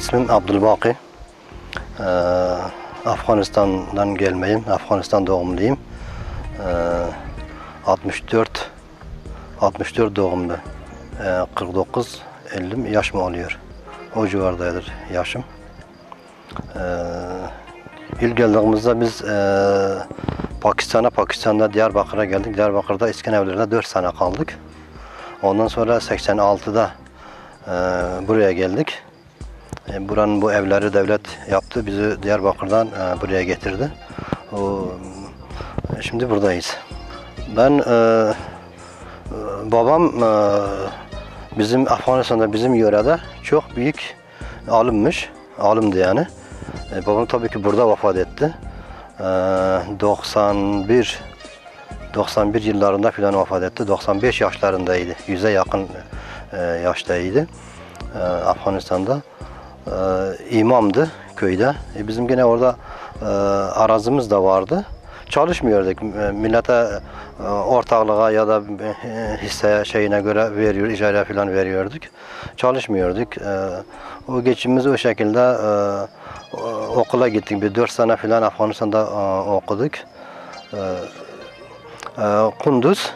İsmim Abdülbaki. Afganistan'dan gelmeyim. Afganistan doğumluyum. 64 doğumlu. 49-50 yaş mı oluyor? O civardadır yaşım. İlk geldiğimizde biz Pakistan'da Diyarbakır'a geldik. Diyarbakır'da İskenderun'da 4 sene kaldık. Ondan sonra 86'da buraya geldik. Buranın bu evleri devlet yaptı. Bizi Diyarbakır'dan buraya getirdi. Şimdi buradayız. Ben babam bizim Afganistan'da bizim yörede çok büyük alimdi yani. Babam tabii ki burada vefat etti. 91 yıllarında falan vefat etti. 95 yaşlarındaydı. 100'e yakın yaştaydı. Afganistan'da imamdı köyde. Bizim gene orada arazimiz de vardı. Çalışmıyorduk. Millete ortaklığa ya da hisse şeyine göre veriyor, icra falan veriyorduk. Çalışmıyorduk. O geçimimiz o şekilde okula gittik. Bir 4 sene falan Afganistan'da okuduk. Kunduz,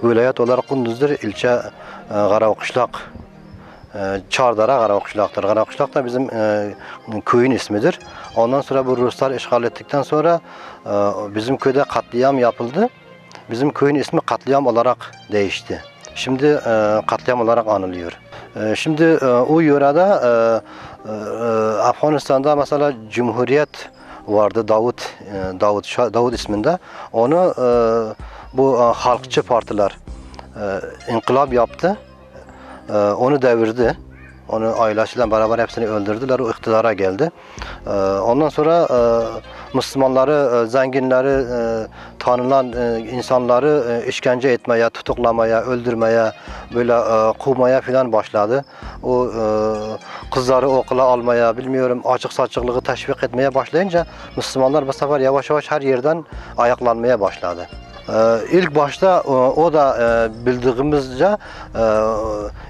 vilayet olarak Kunduz'dur. İlçe Karavukuşlak. Çardara Karavukuşlak'tır. Karavukuşlak da bizim köyün ismidir. Ondan sonra bu Ruslar işgal ettikten sonra bizim köyde katliam yapıldı. Bizim köyün ismi katliam olarak değişti. Şimdi katliam olarak anılıyor. Şimdi o yörede Afganistan'da mesela Cumhuriyet vardı, Davut isminde. Onu bu halkçı partiler inkılap yaptı. Onu devirdi. Onu ailesiyle beraber hepsini öldürdüler. O iktidara geldi. Ondan sonra Müslümanları, zenginleri, tanınan insanları işkence etmeye, tutuklamaya, öldürmeye, böyle kovmaya falan başladı. O kızları okula almaya, bilmiyorum açık saçıklığı teşvik etmeye başlayınca Müslümanlar bu sefer yavaş yavaş her yerden ayaklanmaya başladı. İlk başta o da bildiğimizce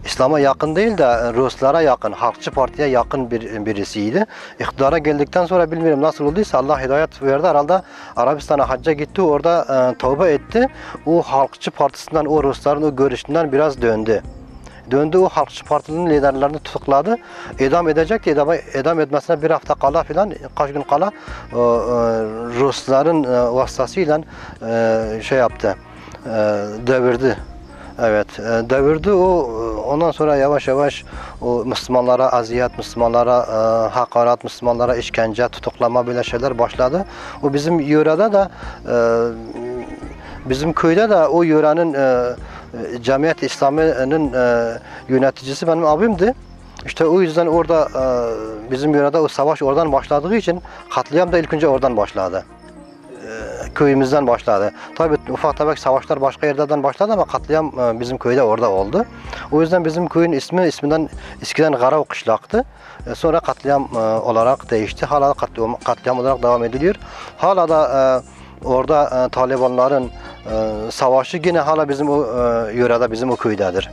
İslam'a yakın değil de Ruslara yakın, Halkçı Parti'ye yakın birisiydi. İktidara geldikten sonra bilmiyorum nasıl olduysa Allah hidayet verdi. Herhalde Arabistan'a hacca gitti, orada tövbe etti. O Halkçı Partisi'nden, o Rusların o görüşünden biraz döndü. O Halkçı Parti'nin liderlerini tutukladı. İdam edecekti. İdam etmesine bir hafta kala filan, kaç gün kala Rusların vasıtasıyla şey yaptı. Devirdi. Evet, devirdi. Ondan sonra yavaş yavaş o Müslümanlara aziyet, Müslümanlara hakaret, Müslümanlara işkence, tutuklama böyle şeyler başladı. O bizim yörede de bizim köyde de o yörenin Cemiyet İslami'nin yöneticisi benim abimdi. İşte o yüzden orada bizim yörede o savaş oradan başladığı için katliam da ilk önce oradan başladı. Köyümüzden başladı. Tabii ufak tefek savaşlar başka yerlerden başladı ama katliam bizim köyde orada oldu. O yüzden bizim köyün isminden eskiden Karavukuşlak'tı. Sonra katliam olarak değişti. Hala katliam olarak devam ediliyor. Hala da orada Talibanların savaşı yine hala bizim o yörede, bizim o köydedir.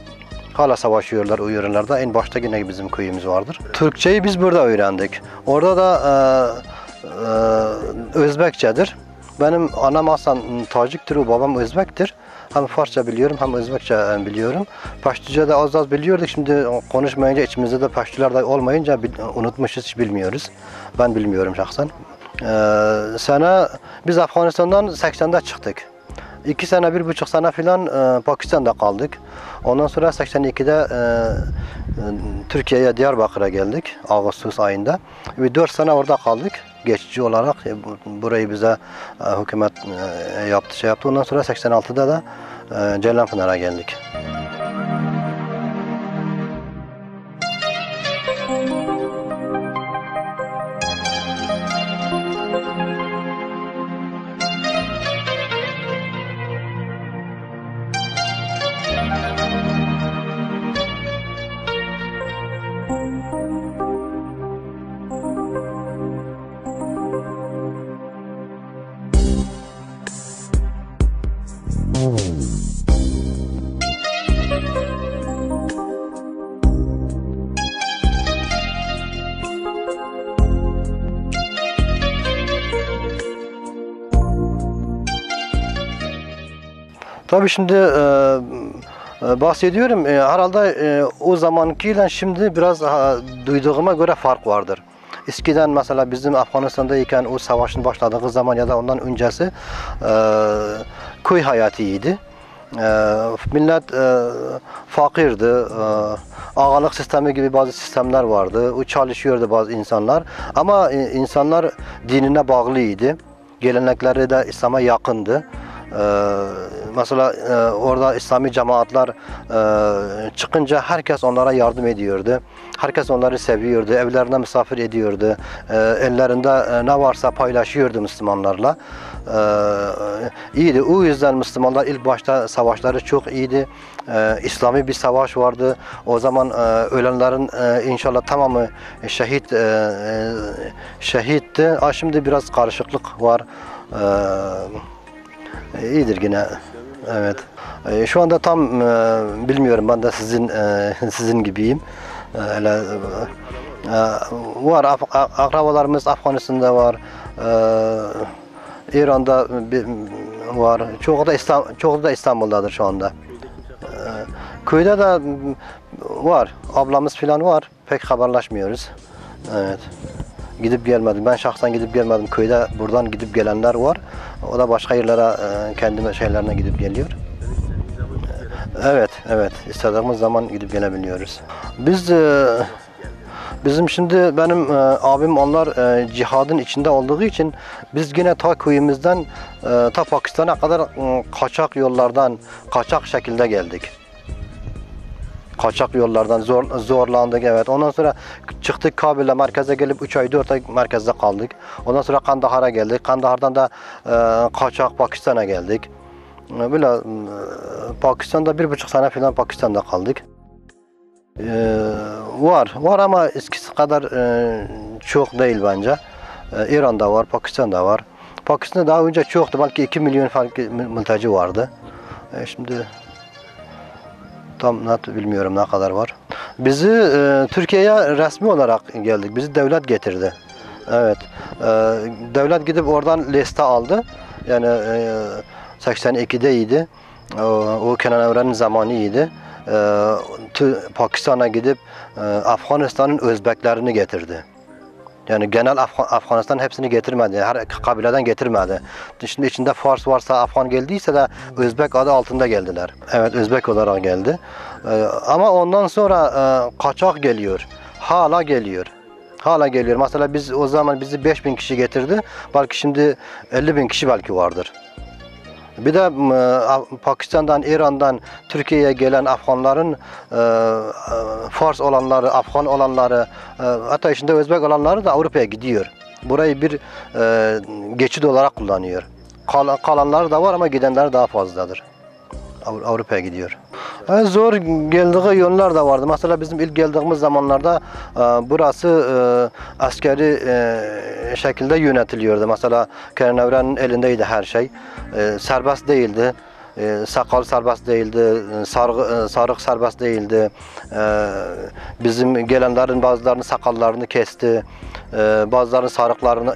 Hala savaşıyorlar o yörelerde. En başta yine bizim köyümüz vardır. Türkçeyi biz burada öğrendik. Orada da Özbekçedir. Benim anam aslan Tacik'tir, o babam Özbek'tir. Hem Farsça biliyorum hem Özbekçe biliyorum. Paştuca da az biliyorduk. Şimdi konuşmayınca içimizde de Paştular da olmayınca unutmuşuz, hiç bilmiyoruz. Ben bilmiyorum şahsen. Biz Afganistan'dan 80'de çıktık. 2 sene, 1,5 sene filan Pakistan'da kaldık. Ondan sonra 82'de Türkiye'ye, Diyarbakır'a geldik Ağustos ayında. 4 sene orada kaldık geçici olarak. Burayı bize hükümet yaptı. Ondan sonra 86'da da Ceylanpınar'a geldik. Tabii şimdi bahsediyorum. Herhalde o zamankiyle şimdi biraz duyduğuma göre fark vardır. Eskiden mesela bizim Afganistan'dayken o savaşın başladığı zaman ya da ondan öncesi köy hayatıydı. Millet fakirdi. Ağalık sistemi gibi bazı sistemler vardı. O çalışıyordu bazı insanlar. Ama insanlar dinine bağlıydı. Gelenekleri de İslam'a yakındı. Mesela orada İslami cemaatler çıkınca herkes onlara yardım ediyordu. Herkes onları seviyordu, evlerine misafir ediyordu. Ellerinde ne varsa paylaşıyordu Müslümanlarla. İyiydi. O yüzden Müslümanlar ilk başta savaşları çok iyiydi. İslami bir savaş vardı. O zaman ölenlerin inşallah tamamı şehitti. Şimdi biraz karışıklık var. İyidir yine. Evet. Şu anda tam bilmiyorum. Ben de sizin gibiyim. Öyle, var. Akrabalarımız Afganistan'da var. İran'da var. Çoğu da İstanbul'dadır şu anda. Köyde de var. Ablamız falan var. Pek haberleşmiyoruz. Evet. Gidip gelmedim. Ben şahsen gidip gelmedim. Köyde buradan gidip gelenler var. O da başka yerlere kendi şeylerine gidip geliyor. Evet, evet. İstediğimiz zaman gidip gelebiliyoruz. Bizim şimdi benim abim onlar cihadın içinde olduğu için biz yine ta köyümüzden ta Pakistan'a kadar kaçak yollardan, kaçak şekilde geldik. Kaçak yollardan zorlandık, evet. Ondan sonra çıktık Kabil'e, merkeze gelip 3 ay 4 ay merkezde kaldık. Ondan sonra Kandahar'a geldik. Kandahar'dan da kaçak Pakistan'a geldik. Böyle Pakistan'da 1,5 sene falan Pakistan'da kaldık. Var ama eskisi kadar çok değil bence. İran'da var, Pakistan'da var. Pakistan'da daha önce çoktu, belki 2 milyon falan mülteci vardı. Şimdi tam net bilmiyorum ne kadar var. Bizi Türkiye'ye resmi olarak geldik. Bizi devlet getirdi. Evet. Devlet gidip oradan liste aldı. Yani 82'deydi. O Kenan Evren'in zamanıydı. Pakistan'a gidip Afganistan'ın Özbeklerini getirdi. Yani genel Afganistan hepsini getirmedi. Her kabileden getirmedi. Şimdi içinde Fars varsa, Afgan geldiyse de Özbek adı altında geldiler. Evet, Özbek olarak geldi. Ama ondan sonra kaçak geliyor. Hala geliyor. Hala geliyor. Mesela biz o zaman bizi 5.000 kişi getirdi. Belki şimdi 50.000 kişi belki vardır. Bir de Pakistan'dan, İran'dan Türkiye'ye gelen Afganların Fars olanları, Afgan olanları, hatta içinde Özbek olanları da Avrupa'ya gidiyor. Burayı bir geçit olarak kullanıyor. Kalanlar da var ama gidenler daha fazladır. Avrupa'ya gidiyor. Zor geldiği yönler de vardı. Mesela bizim ilk geldiğimiz zamanlarda burası askeri şekilde yönetiliyordu. Mesela Kenan Evren'in elindeydi her şey. Serbest değildi. Sakal serbest değildi, sarık serbest değildi. Bizim gelenlerin bazılarının sakallarını kesti, bazılarının sarıklarını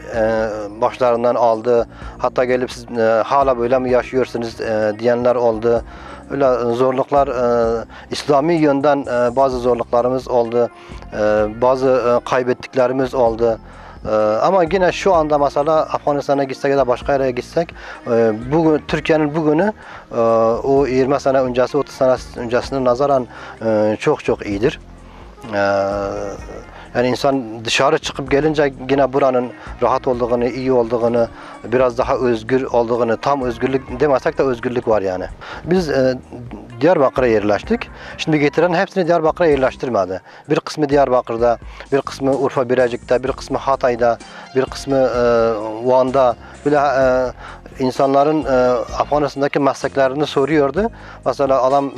başlarından aldı. Hatta gelip siz hala böyle mi yaşıyorsunuz diyenler oldu. Öyle zorluklar, İslami yönden bazı zorluklarımız oldu, bazı kaybettiklerimiz oldu. Ama yine şu anda mesela Afganistan'a gitsek ya da başka yere gitsek, bugün Türkiye'nin bugünü o 20 sene öncesi, 30 sene öncesine nazaran çok iyidir. Yani insan dışarı çıkıp gelince yine buranın rahat olduğunu, iyi olduğunu, biraz daha özgür olduğunu, tam özgürlük demesek de özgürlük var yani. Biz Diyarbakır'a yerleştik. Şimdi getiren hepsini Diyarbakır'a yerleştirmedi. Bir kısmı Diyarbakır'da, bir kısmı Urfa Birecik'te, bir kısmı Hatay'da, bir kısmı Van'da. Böyle insanların Afganistan'daki mesleklerini soruyordu. Mesela adam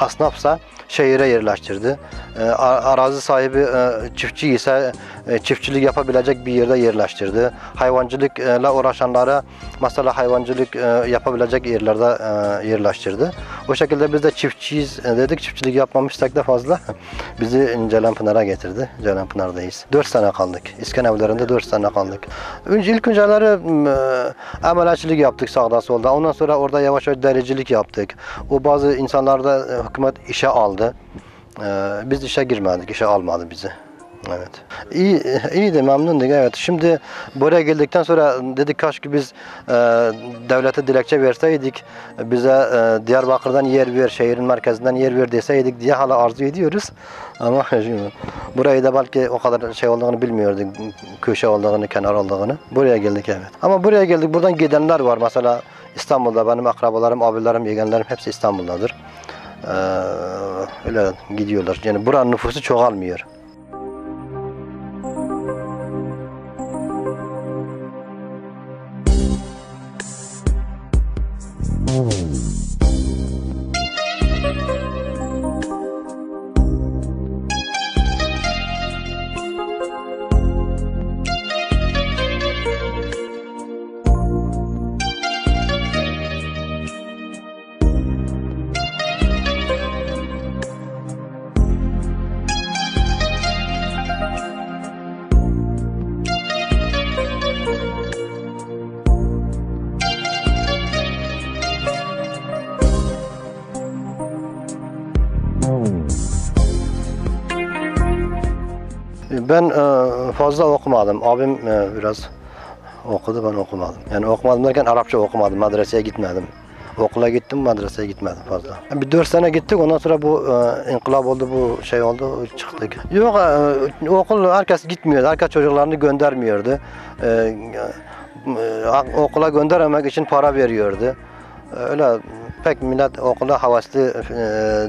esnafsa şehire yerleştirdi. Arazi sahibi çiftçi ise çiftçilik yapabilecek bir yerde yerleştirdi. Hayvancılıkla uğraşanları mesela hayvancılık yapabilecek yerlerde yerleştirdi. O şekilde biz de çiftçiyiz dedik. Çiftçilik yapmamışsak da fazla. Bizi Ceylanpınar'a getirdi. Ceylanpınar'dayız. 4 sene kaldık. İskenderun'da 4 sene kaldık. İlk önceleri ameliyatçılık yaptık sağda solda. Ondan sonra orada yavaş yavaş dericilik yaptık. O bazı insanlarda hükümet işe aldı. Biz işe girmedik, işe almadı bizi. Evet. İyi de memnunduk, evet. Şimdi buraya geldikten sonra dedik kaşki biz devlete dilekçe verseydik, bize Diyarbakır'dan yer ver, şehrin merkezinden yer ver deseydik diye hala arzu ediyoruz. Ama burayı da belki o kadar şey olduğunu bilmiyorduk, köşe olduğunu, kenar olduğunu. Buraya geldik, evet. Ama buraya geldik, buradan gidenler var. Mesela İstanbul'da benim akrabalarım, abilerim, yeğenlerim hepsi İstanbul'dadır. Öyle gidiyorlar. Yani buranın nüfusu çoğalmıyor. Ben fazla okumadım. Abim biraz okudu, ben okumadım. Yani okumadım derken Arapça okumadım, medreseye gitmedim. Okula gittim, medreseye gitmedim fazla. Bir 4 sene gittik, ondan sonra bu inkılap oldu, bu şey oldu, çıktık. Yok, okul herkes gitmiyordu, herkes çocuklarını göndermiyordu. Okula göndermemek için para veriyordu. Öyle pek millet okula havaslı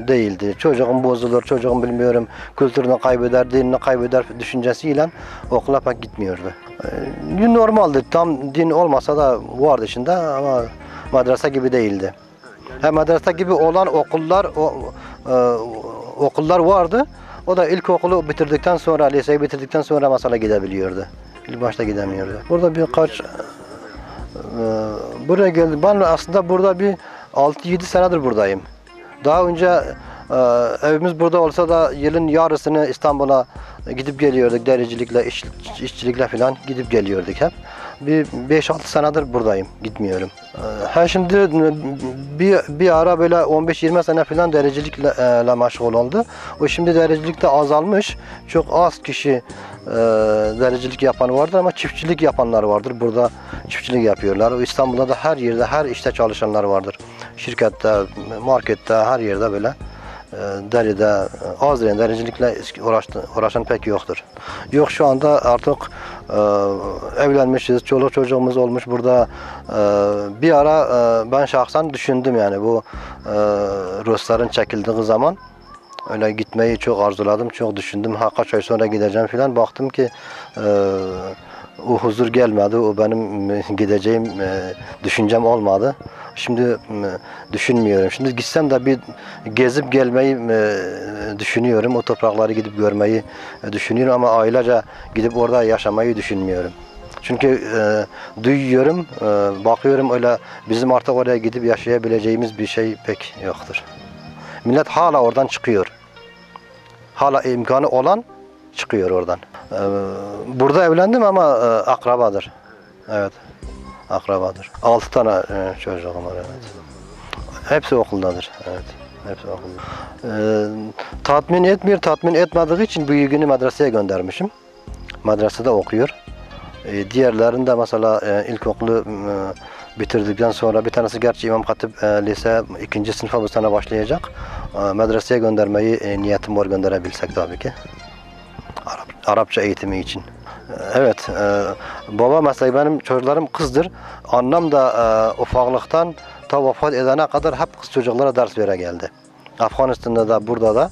değildi. Çocuğum bozulur, çocuğum bilmiyorum kültürünü kaybeder, dinini kaybeder düşüncesiyle okula pek gitmiyordu. Normaldi, tam din olmasa da vardı içinde ama medrese gibi değildi. Medrese gibi olan okullar vardı. O da ilkokulu bitirdikten sonra, liseyi bitirdikten sonra mesela gidebiliyordu. İlk başta gidemiyordu. Burada birkaç buraya geldim. Ben aslında burada bir 6-7 senedir buradayım. Daha önce evimiz burada olsa da yılın yarısını İstanbul'a gidip geliyorduk. Dericilikle, işçilikle falan gidip geliyorduk hep. Bir 5-6 senedir buradayım. Gitmiyorum. Şimdi bir ara böyle 15-20 sene falan dericilikle meşgul oldu. O şimdi dericilikte azalmış. Çok az kişi dericilik yapan vardır ama çiftçilik yapanlar vardır. Burada çiftçilik yapıyorlar. İstanbul'da da her yerde, her işte çalışanlar vardır. Şirkette, markette, her yerde böyle deride, az dericilikle uğraşan pek yoktur. Yok, şu anda artık evlenmişiz, çoluk çocuğumuz olmuş burada. Bir ara ben şahsen düşündüm, yani bu Rusların çekildiği zaman öyle gitmeyi çok arzuladım, çok düşündüm. Kaç ay sonra gideceğim filan, baktım ki o huzur gelmedi, o benim gideceğim düşüncem olmadı. Şimdi düşünmüyorum. Şimdi gitsem de bir gezip gelmeyi düşünüyorum. O toprakları gidip görmeyi düşünüyorum ama ailece gidip orada yaşamayı düşünmüyorum. Çünkü duyuyorum, bakıyorum, öyle bizim artık oraya gidip yaşayabileceğimiz bir şey pek yoktur. Millet hala oradan çıkıyor. Hala imkanı olan çıkıyor oradan. Burada evlendim ama akrabadır. Evet, akrabadır. 6 tane çocuğum var, evet. Hepsi okuldadır, evet. Hepsi okulda. Tatmin etmiyor, tatmin etmediği için büyüğünü medreseye göndermişim. Medresede okuyor. Diğerlerinde de mesela ilkokulu bitirdikten sonra, bir tanesi gerçi İmam Hatip lise 2. sınıfa bu sene başlayacak. Medreseye göndermeyi niyetim var, gönderebilsek tabii ki. Arapça eğitimi için. Evet, baba mesela benim çocuklarım kızdır. Annem de ufaklıktan ta vefat edene kadar hep kız çocuklara ders vere geldi. Afganistan'da da, burada da.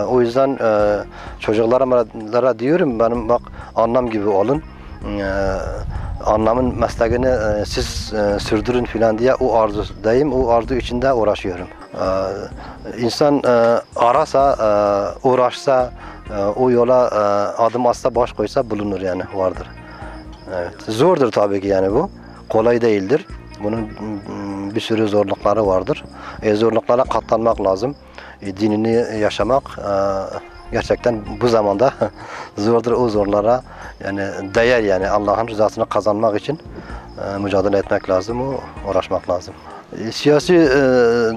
O yüzden çocuklara diyorum, benim bak annem gibi olun. Annemin mesleğini siz sürdürün filan diye o arzudayım, o arzu içinde uğraşıyorum. İnsan arasa, uğraşsa, o yola adım atsa, baş koysa bulunur, yani vardır. Evet. Zordur tabii ki, yani bu. kolay değildir. Bunun bir sürü zorlukları vardır. Zorluklara katlanmak lazım. Dinini yaşamak gerçekten bu zamanda zordur. O zorlara yani değer, yani Allah'ın rızasını kazanmak için mücadele etmek lazım, uğraşmak lazım. Siyasi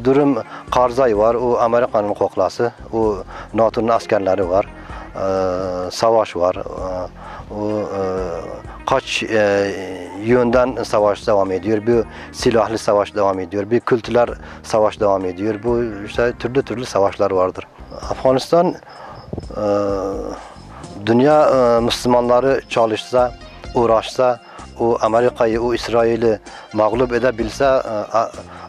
durum Karzai var, o Amerika'nın koklası, o NATO'nun askerleri var, savaş var, o kaç yönden savaş devam ediyor, bir silahlı savaş devam ediyor, bir kültürel savaş devam ediyor, bu işte türlü savaşlar vardır. Afganistan dünya Müslümanları çalışsa, uğraşsa, o Amerika'yı, o İsrail'i mağlup edebilse,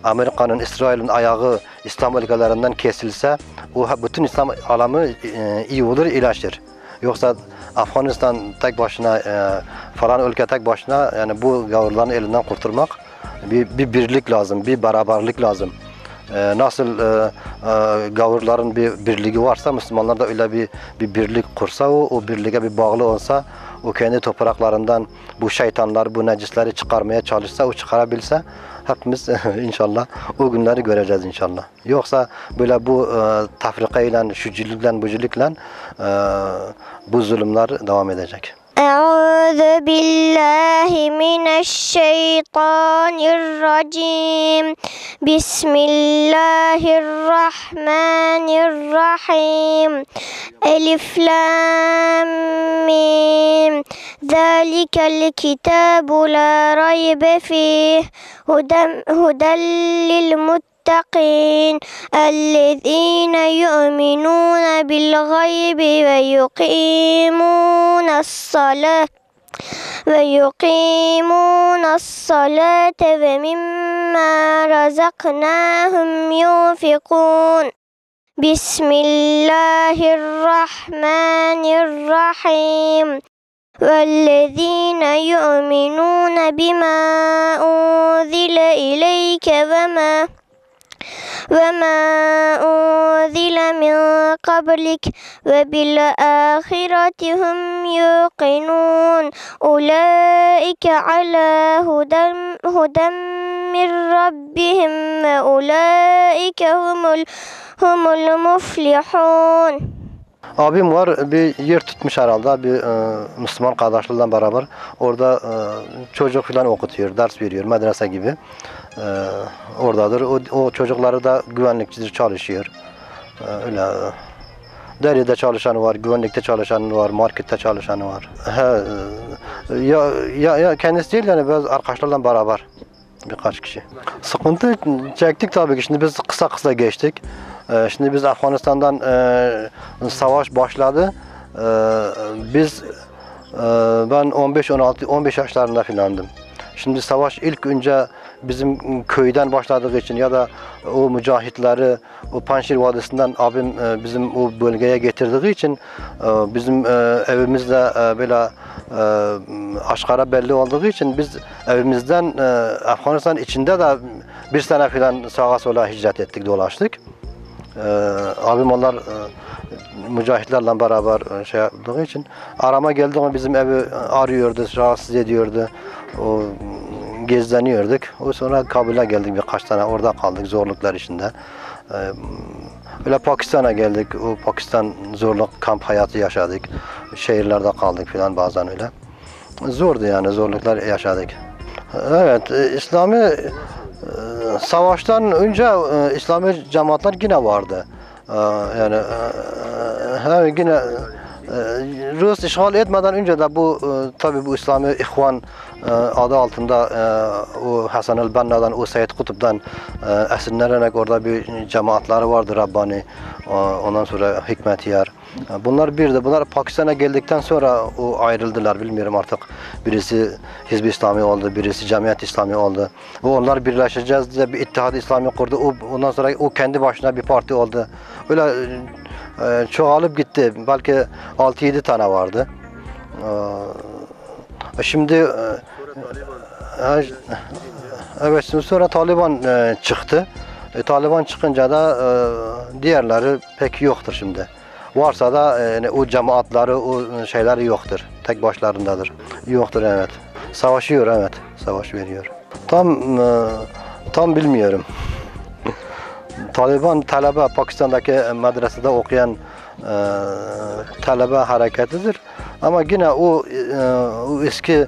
Amerika'nın, İsrail'in ayağı İslam ülkelerinden kesilse, o bütün İslam alamı iyi olur, iyileşir. Yoksa Afganistan tek başına, falan ülke tek başına, yani bu gavurların elinden kurtulmak bir birlik lazım, bir beraberlik lazım. Nasıl gavurların bir birliği varsa, Müslümanlar da öyle bir birlik kursa, o birliğe bir bağlı olsa, o kendi topraklarından bu şeytanlar, bu necisleri çıkarmaya çalışsa, o çıkarabilse, hepimiz inşallah o günleri göreceğiz inşallah. Yoksa böyle bu tefrikayla, şuculukla, buculukla bu zulümler devam edecek. أعوذ بالله من الشيطان الرجيم بسم الله الرحمن الرحيم ألف لام ميم ذلك الكتاب لا ريب فيه هدى للمتقين الذين يؤمنون بالغيب ويقيمون الصلاة ومما رزقناهم ينفقون بسم الله الرحمن الرحيم والذين يؤمنون بما أنزل إليك وما أنزل من قبلك وبالآخرة هم يوقنون أولئك على هدى من ربهم وأولئك هم المفلحون. Abim var, bir yer tutmuş herhalde, bir Müslüman kardeşlerle beraber orada çocuk falan okutuyor, ders veriyor, medrese gibi. Oradadır. O çocukları da güvenlikçidir, çalışıyor. Öyle deride çalışanı var, güvenlikte çalışanı var, markette çalışanı var. Ya kendisi değil, yani biraz arkadaşlarla beraber birkaç kişi. Sıkıntı çektik tabii ki. Şimdi biz kısa geçtik. Şimdi biz Afganistan'dan savaş başladı. Ben 15 yaşlarında filandım. Şimdi savaş ilk önce bizim köyden başladığı için ya da o mücahitleri o Panşir Vadisi'nden abim bizim o bölgeye getirdiği için bizim evimizde böyle aşkara belli olduğu için biz evimizden Afganistan içinde de bir sene falan sağa sola hicret ettik, dolaştık. Abim onlar mücahitlerle beraber şey yaptığı için arama geldi ama bizim evi arıyordu, rahatsız ediyordu. O gezleniyorduk. O sonra Kabil'e geldik, birkaç tane orada kaldık zorluklar içinde. Öyle Pakistan'a geldik. O Pakistan zorluk kamp hayatı yaşadık. Şehirlerde kaldık filan bazen öyle. Zordu yani, zorluklar yaşadık. Evet, İslami savaştan önce İslami cemaatler yine vardı. Yani yine Rus işgal etmeden önce de bu tabi bu İslami İhvan adı altında o Hasan el-Benna'dan, o Seyyid Kutup'dan esinlenerek orada bir cemaatleri vardı, Rabbani, ondan sonra Hikmetiyar. Bunlar Pakistan'a geldikten sonra o ayrıldılar, bilmiyorum artık. Birisi Hizb-i İslami oldu, birisi Cemiyet İslami oldu. Onlar birleşeceğiz diye bir İttihad İslami kurdu. Ondan sonra o kendi başına bir parti oldu. Öyle çoğalıp gitti. Belki 6-7 tane vardı. Şimdi evet, sonra Taliban çıktı. Taliban çıkınca da diğerleri pek yoktur şimdi. Varsa da o cemaatleri, o şeyleri yoktur. Tek başlarındadır. Yoktur, evet. Savaşıyor, evet. Savaş veriyor. Tam bilmiyorum. Taliban talebe, Pakistan'daki medresede okuyan talebe hareketidir. Ama yine o eski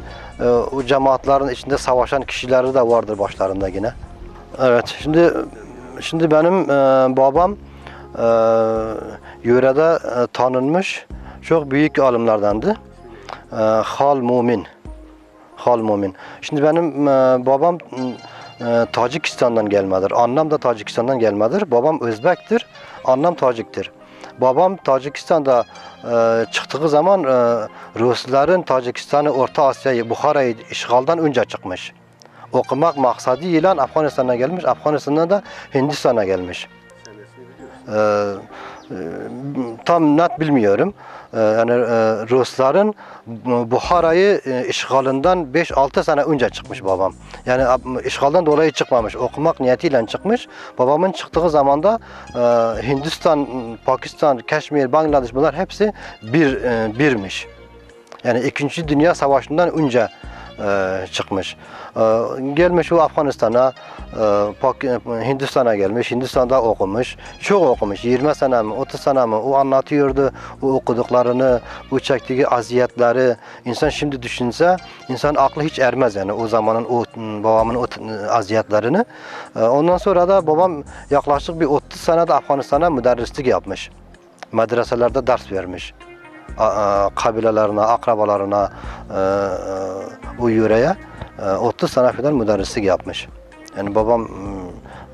o cemaatlerin içinde savaşan kişileri de vardır başlarında yine. Evet, şimdi benim babam yörede tanınmış çok büyük alimlerdendi. Hal Mumin. Şimdi benim babam Tacikistan'dan gelmedir. Annem de Tacikistan'dan gelmedir. Babam Özbek'tir, annem Tacik'tir. Babam Tacikistan'da çıktığı zaman Rusların Tacikistan'ı, Orta Asya'yı, Bukhara'yı işgalden önce çıkmış. Okumak maksadıyla Afganistan'a gelmiş, Afganistan'dan da Hindistan'a gelmiş. Tam net bilmiyorum. Yani Rusların Bukhara'yı işgalinden 5-6 sene önce çıkmış babam. Yani işgalden dolayı çıkmamış. Okumak niyetiyle çıkmış. Babamın çıktığı zaman da Hindistan, Pakistan, Keşmir, Bangladeş bunlar hepsi birmiş. Yani 2. Dünya Savaşı'ndan önce çıkmış. Gelmiş o Afganistan'a, Hindistan'a gelmiş, Hindistan'da okumuş, çok okumuş, 20 sene mi, 30 sene mi, o anlatıyordu, o okuduklarını, o çektiği aziyetleri. İnsan şimdi düşünse, insan aklı hiç ermez yani o zamanın, babamın o aziyetlerini. Ondan sonra da babam yaklaşık bir 30 sene de Afganistan'a müderrislik yapmış, medreselerde ders vermiş. Kabilelerine, akrabalarına, o yöreye 30 sene kadar müderrislik yapmış. Yani babam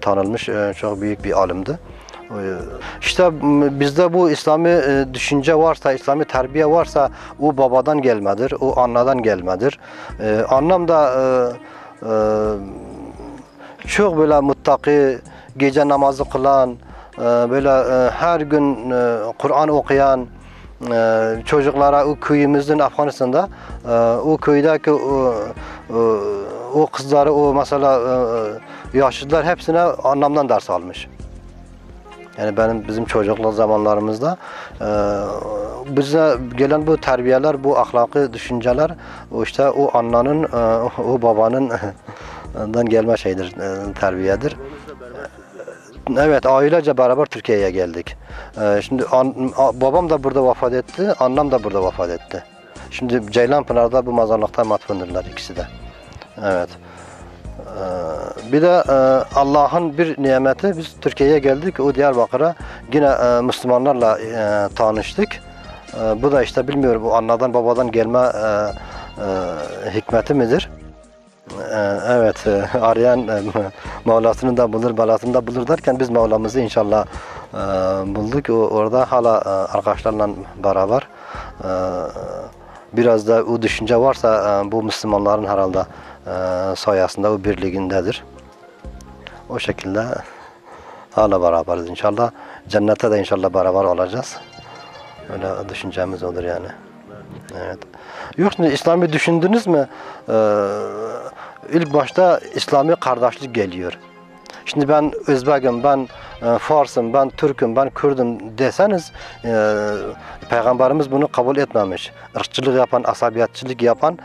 tanınmış çok büyük bir alimdi. İşte bizde bu İslami düşünce varsa, İslami terbiye varsa o babadan gelmedir, o annadan gelmedir. Annem de çok böyle muttaki, gece namazı kılan, böyle her gün Kur'an okuyan, çocuklara o köyümüzün Afganistan'da o köydeki o kızları, o mesela yaşlılar hepsine annemden ders almış. Yani bizim çocukluk zamanlarımızda bize gelen bu terbiyeler, bu ahlaki düşünceler işte o annenin, o babanın gelme şeydir, terbiyedir. Evet, ailece beraber Türkiye'ye geldik. Şimdi babam da burada vefat etti, annem de burada vefat etti. Şimdi Ceylanpınar'da bu mazarlıkta matfundurlar ikisi de. Evet. Bir de Allah'ın bir nimeti, biz Türkiye'ye geldik, o Diyarbakır'a yine Müslümanlarla tanıştık. Bu da işte bilmiyorum, bu annadan babadan gelme hikmeti midir? Evet, arayan Mevlasını da bulur, belasını da bulur derken biz Mevlamızı inşallah bulduk. Orada hala arkadaşlarla beraber biraz da o düşünce varsa bu Müslümanların herhalde sayesinde o birliğindedir. O şekilde hala beraberiz inşallah. Cennette de inşallah beraber olacağız. Öyle düşüncemiz olur yani. Evet. Yok, şimdi İslami düşündünüz mü? İlk başta İslami kardeşlik geliyor. Şimdi ben Özbek'im, ben Fars'ım, ben Türk'üm, ben Kürd'üm deseniz Peygamberimiz bunu kabul etmemiş. Irkçılık yapan, asabiyetçilik yapan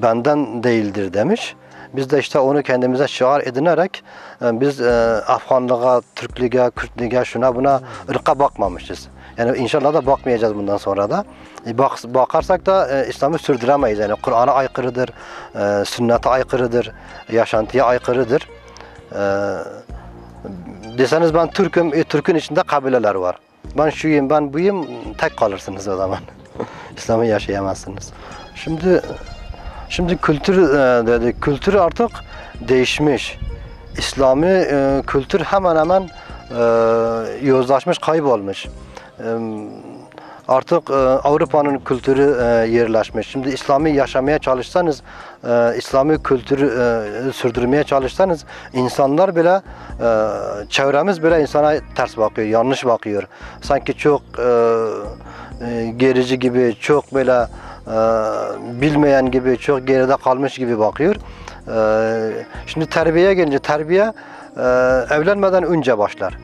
benden değildir demiş. Biz de işte onu kendimize şiar edinerek biz Afganlığa, Türklüğe, Kürtlüğe, şuna buna ırka bakmamışız. Yani inşallah da bakmayacağız bundan sonra da. Bakarsak da İslam'ı sürdüremeyiz. Yani Kur'an'a aykırıdır, sünnete aykırıdır, yaşantıya aykırıdır. Deseniz ben Türk'üm, Türk'ün içinde kabileler var. Ben şuyum, ben buyum, tek kalırsınız o zaman. İslam'ı yaşayamazsınız. Şimdi kültür dedik, kültür artık değişmiş. İslami kültür hemen hemen yozlaşmış, kaybolmuş. Artık Avrupa'nın kültürü yerleşmiş. Şimdi İslami yaşamaya çalışsanız, İslami kültürü sürdürmeye çalışsanız insanlar bile, çevremiz bile insana ters bakıyor, yanlış bakıyor. Sanki çok gerici gibi, çok böyle bilmeyen gibi, çok geride kalmış gibi bakıyor. Şimdi terbiyeye gelince terbiye evlenmeden önce başlar.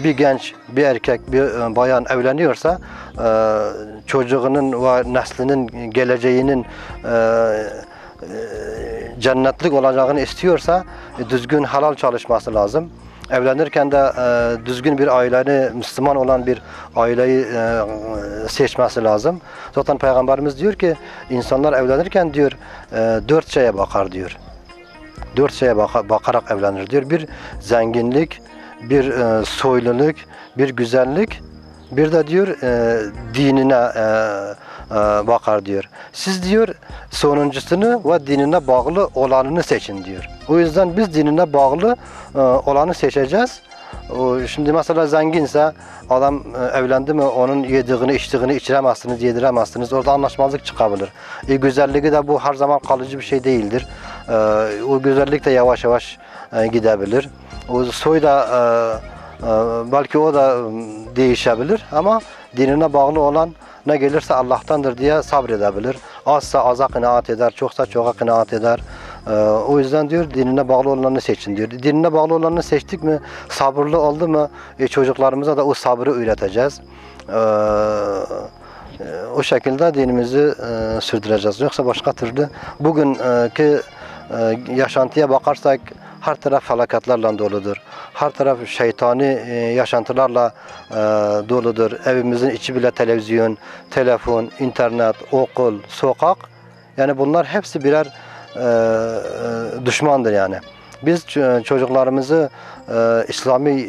bir genç, bir erkek, bir bayan evleniyorsa çocuğunun ve neslinin geleceğinin cennetlik olacağını istiyorsa düzgün halal çalışması lazım. Evlenirken de düzgün bir aileyi, Müslüman olan bir aileyi seçmesi lazım. Zaten Peygamberimiz diyor ki insanlar evlenirken diyor 4 şeye bakar diyor. 4 şeye bakarak evlenir diyor. Bir zenginlik, bir soyluluk, bir güzellik, bir de diyor dinine bakar diyor. Siz diyor sonuncusunu ve dinine bağlı olanını seçin diyor. O yüzden biz dinine bağlı olanı seçeceğiz. Şimdi mesela zenginse adam evlendi mi onun yediğini içtiğini içiremezsiniz, yediremezsiniz. Orada anlaşmazlık çıkabilir. Güzelliği de bu her zaman kalıcı bir şey değildir. O güzellik de yavaş yavaş gidebilir. O soy da belki o da değişebilir ama dinine bağlı olan ne gelirse Allah'tandır diye sabredebilir. Azsa aza kınaat eder, çoksa çoğa kınaat eder. O yüzden diyor dinine bağlı olanını seçin diyor. Dinine bağlı olanını seçtik mi, sabırlı oldu mu çocuklarımıza da o sabrı öğreteceğiz. O şekilde dinimizi sürdüreceğiz. Yoksa başka türlü bugünkü yaşantıya bakarsak her taraf felaketlerle doludur. Her taraf şeytani yaşantılarla doludur. Evimizin içi bile televizyon, telefon, internet, okul, sokak. Yani bunlar hepsi birer düşmandır yani. Biz çocuklarımızı İslami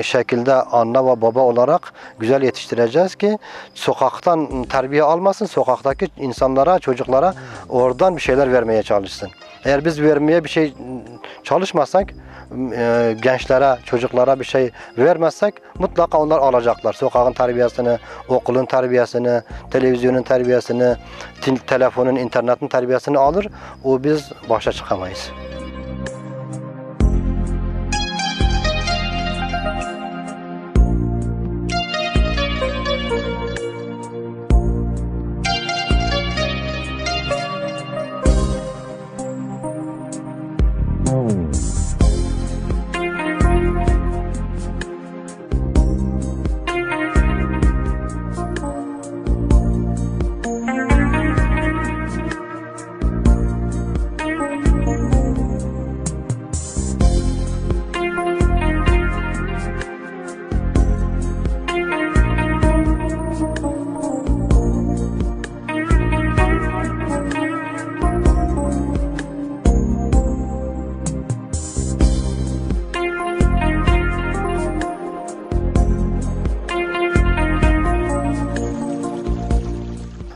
şekilde anne ve baba olarak güzel yetiştireceğiz ki sokaktan terbiye almasın, sokaktaki insanlara, çocuklara oradan bir şeyler vermeye çalışsın. Eğer biz vermeye bir şey çalışmazsak, gençlere, çocuklara bir şey vermezsek mutlaka onlar alacaklar. Sokağın terbiyesini, okulun terbiyesini, televizyonun terbiyesini, telefonun, internetin terbiyesini alır. O biz başa çıkamayız.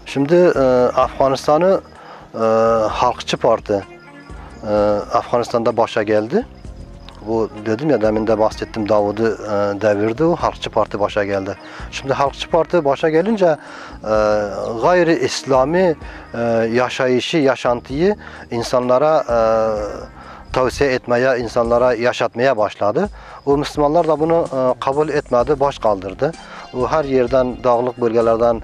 Şimdi Afganistan'ı Halkçı Parti Afganistan'da başa geldi. Bu dedim ya demin de bahsettim Davud'u devirdi. O Halkçı Parti başa geldi. Şimdi Halkçı Parti başa gelince gayri İslami yaşayışı, yaşantıyı insanlara tavsiye etmeye, insanlara yaşatmaya başladı. O Müslümanlar da bunu kabul etmedi, baş kaldırdı. O her yerden, dağlık bölgelerden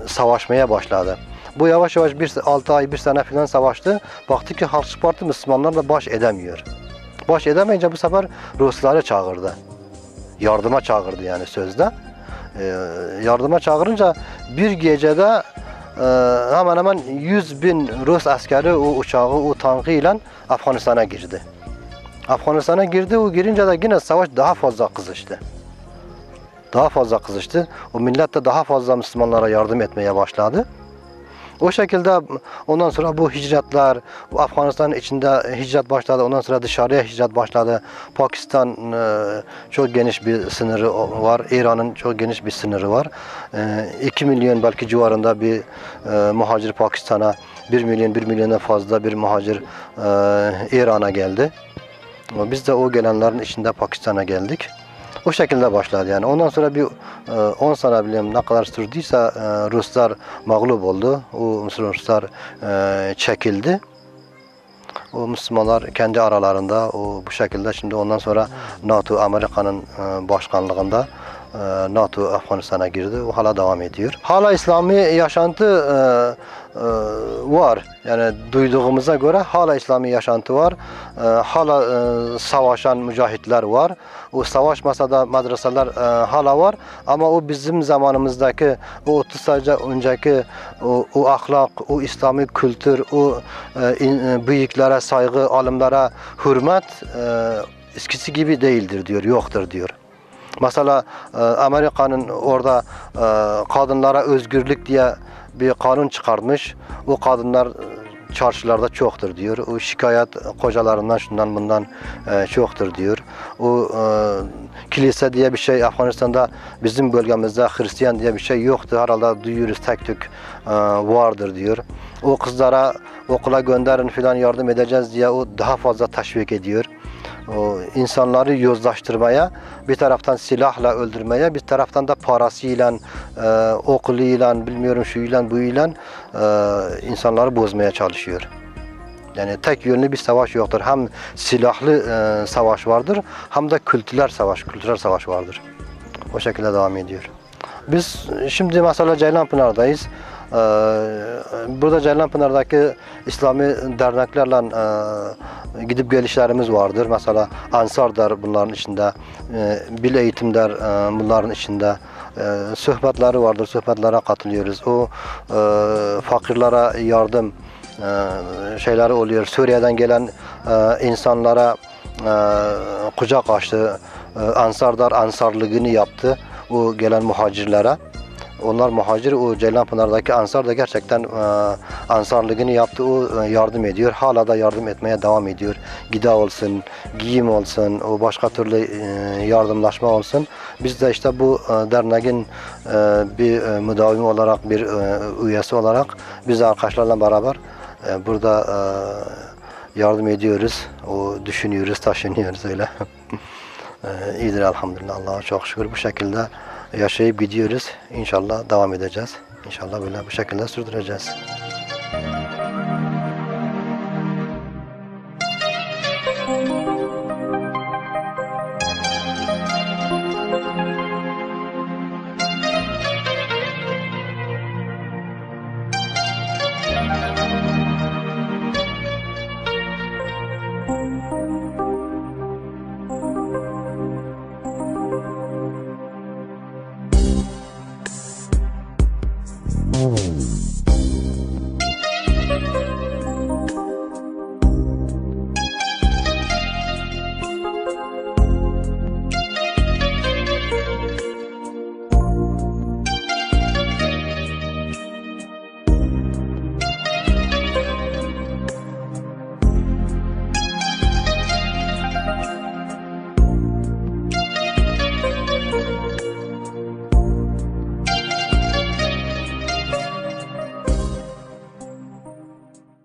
savaşmaya başladı. Bu yavaş yavaş 6 ay, 1 sene falan savaştı. Baktı ki Halkçı Parti Müslümanlarla baş edemiyor. Baş edemeyince bu sefer Rusları çağırdı. Yardıma çağırdı yani sözde. Yardıma çağırınca bir gecede hemen hemen 100.000 Rus askeri o uçağı, o tankıyla Afganistan'a girdi. Afganistan'a girdi, o girince de yine savaş daha fazla kızıştı. Daha fazla kızıştı. O millet de daha fazla Müslümanlara yardım etmeye başladı. O şekilde ondan sonra bu hicretler, Afganistan'ın içinde hicret başladı, ondan sonra dışarıya hicret başladı. Pakistan çok geniş bir sınırı var, İran'ın çok geniş bir sınırı var. 2 milyon belki civarında bir muhacir Pakistan'a, 1 milyon, 1 milyona fazla bir muhacir İran'a geldi. Biz de o gelenlerin içinde Pakistan'a geldik. O şekilde başladı yani. Ondan sonra bir 10 sene bileyim ne kadar sürdüyse Ruslar mağlup oldu. O Ruslar çekildi. O Müslümanlar kendi aralarında bu şekilde şimdi ondan sonra NATO Amerika'nın başkanlığında NATO Afganistan'a girdi. O hala devam ediyor. Hala İslami yaşantı var. Yani duyduğumuza göre hala İslami yaşantı var. Hala savaşan mücahitler var. O savaşmasa da medreseler hala var. Ama o bizim zamanımızdaki, o 30 sene önceki o ahlak, o İslami kültür, o büyüklere saygı, alimlere hürmet eskisi gibi değildir diyor, yoktur diyor. Mesela Amerika'nın orada kadınlara özgürlük diye bir kanun çıkarmış. O kadınlar çarşılarda çoktur diyor. O şikayet kocalarından şundan bundan çoktur diyor. O kilise diye bir şey Afganistan'da bizim bölgemizde Hristiyan diye bir şey yoktu. Herhalde duyuyoruz tek tük vardır diyor. O kızlara okula gönderin filan yardım edeceğiz diye o daha fazla teşvik ediyor. O insanları yozlaştırmaya, bir taraftan silahla öldürmeye, bir taraftan da parasıyla, okuluyla, bilmiyorum şuyla buyuyla insanları bozmaya çalışıyor. Yani tek yönlü bir savaş yoktur. Hem silahlı savaş vardır, hem de kültürel savaş vardır. O şekilde devam ediyor. Biz şimdi mesela Ceylanpınar'dayız. Burada Ceylanpınar'daki İslami derneklerle gidip gelişlerimiz vardır. Mesela Ansar'dır bunların içinde, Bil Eğitim'dir bunların içinde. Sohbetleri vardır, sohbetlere katılıyoruz. O fakirlere yardım şeyleri oluyor. Suriye'den gelen insanlara kucak açtı. Ansar'dır, ansarlığını yaptı o gelen muhacirlere. Onlar muhacir, o Ceylanpınar'daki Ansar da gerçekten ansarlığını yaptı, o yardım ediyor. Hala da yardım etmeye devam ediyor. Gıda olsun, giyim olsun, o başka türlü yardımlaşma olsun. Biz de işte bu derneğin bir müdavimi olarak, bir üyesi olarak biz de arkadaşlarla beraber burada yardım ediyoruz. O düşünüyoruz, taşınıyoruz öyle. İyidir elhamdülillah, Allah'a çok şükür. Bu şekilde yaşayıp gidiyoruz. İnşallah devam edeceğiz. İnşallah böyle bu şekilde sürdüreceğiz.